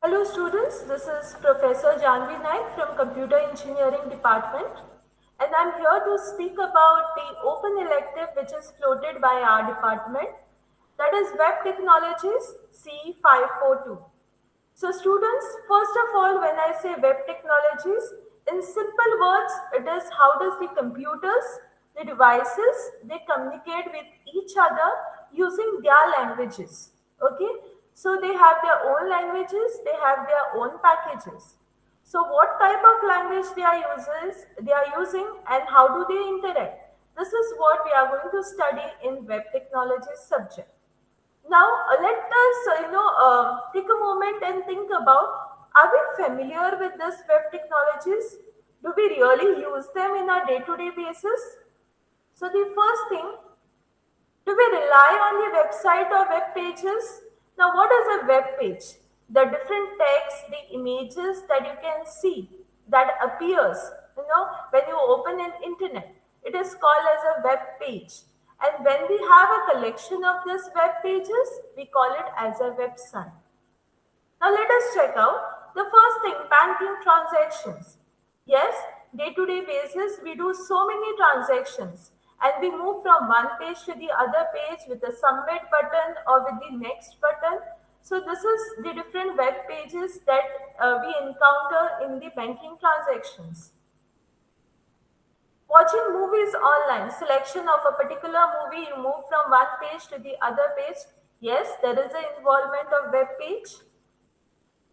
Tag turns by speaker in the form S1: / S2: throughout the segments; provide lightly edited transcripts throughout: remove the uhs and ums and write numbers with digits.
S1: Hello students, this is Professor Janvi Naik from Computer Engineering Department and I'm here to speak about the open elective which is floated by our department, that is Web Technologies C542. So students, first of all, when I say web technologies, in simple words, it is how does the computers, the devices, they communicate with each other using their languages. Okay, so they have their own languages, they have their own packages. So what type of language they are using and how do they interact? This is what we are going to study in web technologies subject. Now, let us, take a moment and think about, are we familiar with this web technologies? Do we really use them in our day-to-day basis? So the first thing, do we rely on the website or web pages? Now, what is a web page? The different text, the images that you can see that appears, when you open an internet. It is called as a web page. And when we have a collection of these web pages, we call it as a website. Now let us check out the first thing, banking transactions. Yes, day to day basis we do so many transactions and we move from one page to the other page with the submit button or with the next button. So this is the different web pages that we encounter in the banking transactions. Watching movies online, selection of a particular movie, you move from one page to the other page. Yes, there is an involvement of web page.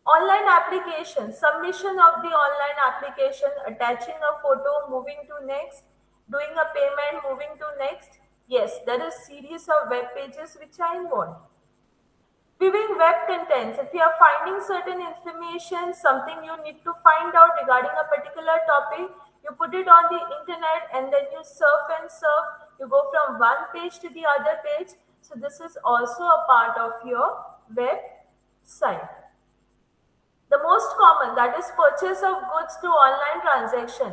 S1: Online application, submission of the online application, attaching a photo, moving to next, doing a payment, moving to next. Yes, there is series of web pages which are involved. Viewing web contents, if you are finding certain information, something you need to find out regarding a particular topic, you put it on the internet and then you surf and surf. You go from one page to the other page. So this is also a part of your website. The most common, that is purchase of goods through online transaction.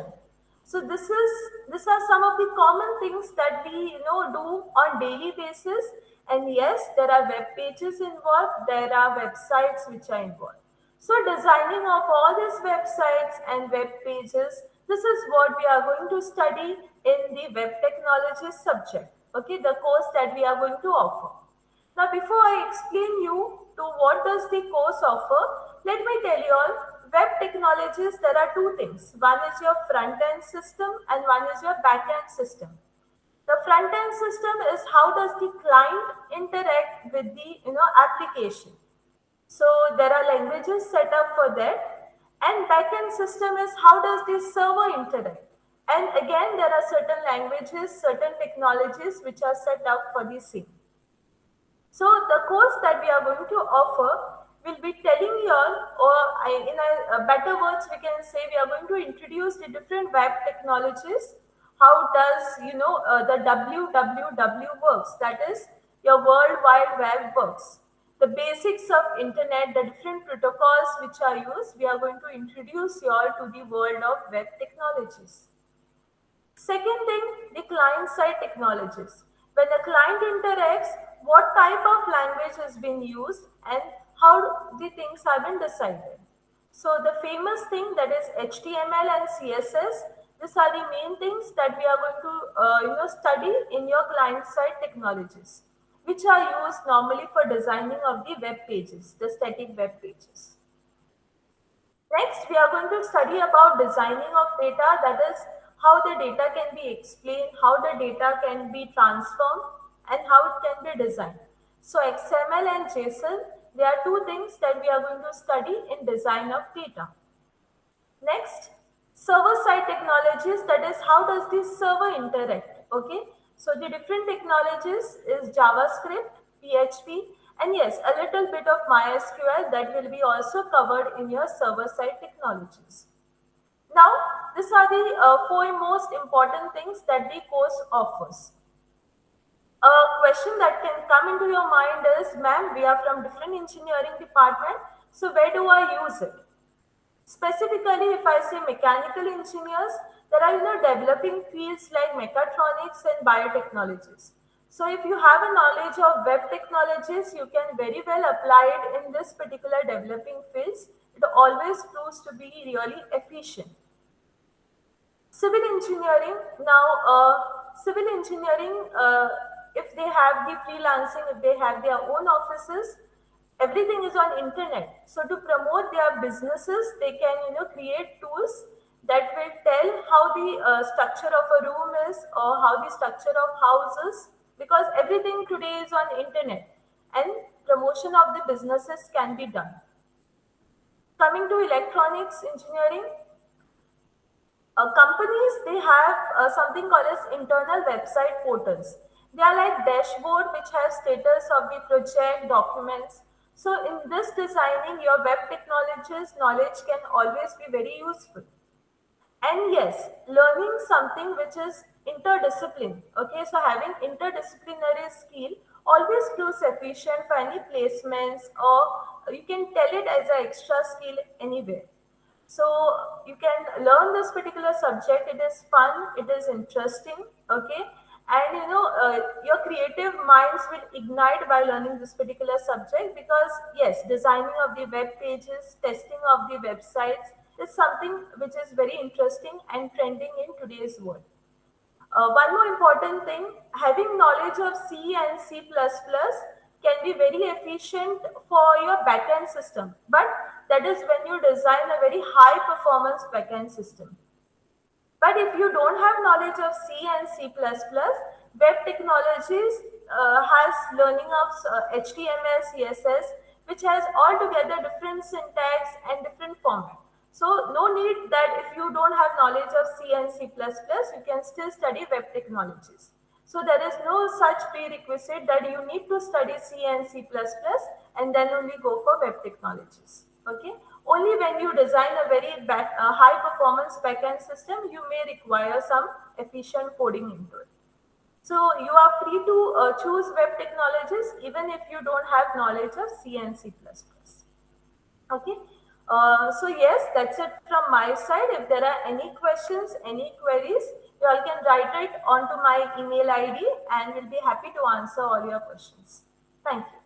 S1: So these are some of the common things that we do on daily basis. And yes, there are web pages involved, there are websites which are involved. So designing of all these websites and web pages, this is what we are going to study in the web technology subject. Okay, the course that we are going to offer. Now, before I explain you to what does the course offer, let me tell you all, web technologies, there are two things. One is your front end system and one is your back end system. The front end system is how does the client interact with the application. So there are languages set up for that. And backend system is how does the server interact. And again, there are certain languages, certain technologies which are set up for the same. So the course that we are going to offer will be telling you all, or in a better words, we can say we are going to introduce the different web technologies. How does the WWW works? That is your World Wide Web works. The basics of internet, the different protocols which are used. We are going to introduce you all to the world of web technologies. Second thing, the client side technologies. When the client interacts, what type of language has been used and how the things have been decided. So the famous thing that is HTML and CSS, these are the main things that we are going to study in your client side technologies, which are used normally for designing of the web pages, the static web pages. Next, we are going to study about designing of data, that is how the data can be explained, how the data can be transformed, and how it can be designed. So XML and JSON, they are two things that we are going to study in design of data. Next, server-side technologies, that is how does the server interact, okay? So the different technologies is JavaScript, PHP, and yes, a little bit of MySQL that will be also covered in your server-side technologies. Now, these are the four most important things that the course offers. A question that can come into your mind is, ma'am, we are from different engineering department, so where do I use it? Specifically, if I say mechanical engineers, there are developing fields like mechatronics and biotechnologies. So if you have a knowledge of web technologies, you can very well apply it in this particular developing fields. It always proves to be really efficient. Civil engineering, now civil engineering, if they have the freelancing, if they have their own offices, everything is on internet. So to promote their businesses, they can create tools that will tell how the structure of a room is, or how the structure of houses, because everything today is on internet, and promotion of the businesses can be done. Coming to electronics engineering, companies, they have something called as internal website portals. They are like dashboard which have status of the project documents. So in this designing, your web technologies knowledge can always be very useful. And yes, learning something which is interdiscipline. Okay, so having interdisciplinary skill always proves efficient for any placements, or you can tell it as an extra skill anywhere. So you can learn this particular subject. It is fun. It is interesting. Okay, and your creative minds will ignite by learning this particular subject, because yes, designing of the web pages, testing of the websites is something which is very interesting and trending in today's world. One more important thing, having knowledge of C and C++ can be very efficient for your backend system, but that is when you design a very high performance backend system. But if you don't have knowledge of C and C++, web technologies has learning of HTML, CSS, which has altogether different syntax and different format. So no need that if you don't have knowledge of C and C++, you can still study web technologies. So there is no such prerequisite that you need to study C and C++ and then only go for web technologies. Okay. Only when you design a very high performance backend system, you may require some efficient coding into it. So you are free to choose web technologies even if you don't have knowledge of C and C++. Okay. So yes, that's it from my side. If there are any questions, any queries, you all can write it onto my email ID and we'll be happy to answer all your questions. Thank you.